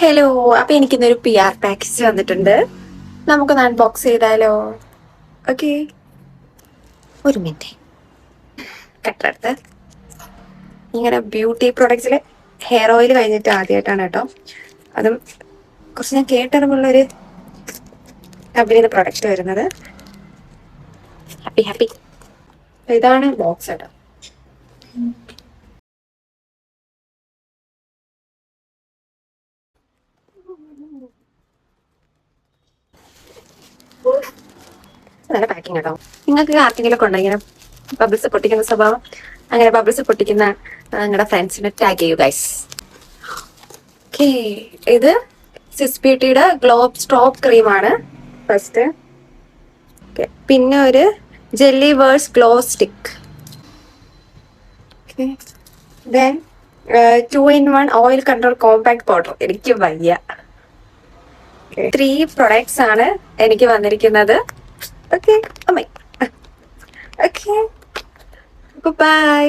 Hello, അപ്പൊ എനിക്കിന്നൊരു PR package വന്നിട്ടുണ്ട്. നമുക്കൊന്ന് അൺബോക്സ് ചെയ്താലോ? ഓക്കെ, ഒരു മിനിറ്റ്. കട്ടെടുത്ത് ഇങ്ങനെ ബ്യൂട്ടി പ്രൊഡക്ട്സിൽ ഹെയർ ഓയിൽ കഴിഞ്ഞിട്ട് ആദ്യമായിട്ടാണ് കേട്ടോ. അതും കുറച്ച് ഞാൻ കേട്ടറിവുള്ളൊരു കമ്പനിയുടെ പ്രൊഡക്റ്റ് വരുന്നത്. Happy happy. ഇതാണ് ബോക്സ് കേട്ടോ. നല്ല പാക്കിങ് കേട്ടോ. നിങ്ങൾക്ക് ആർക്കെങ്കിലും ഒക്കെ ഉണ്ടോ ഇങ്ങനെ ബബിൾസ് പൊട്ടിക്കുന്ന സ്വഭാവം? അങ്ങനെ ബബിൾസ് പൊട്ടിക്കുന്ന നിങ്ങളുടെ ഫ്രണ്ട്സിനെ ടാഗ് ചെയ്യൂ ഗൈസ്. ഓക്കെ, ഇത് സിസ് ബ്യൂട്ടിയുടെ ഗ്ലോബ് സ്ട്രോപ്പ് ക്രീമാണ് ഫസ്റ്റ്. ഓക്കെ, പിന്നെ ഒരു ജെല്ലി വേഴ്സ് glow stick. Then 2-in-1 oil control compact powder. എനിക്ക് വയ്യ. 3 പ്രൊഡക്ട്സ് ആണ് എനിക്ക് വന്നിരിക്കുന്നത്. ഓക്കെ, അമ്മ. Okay, by.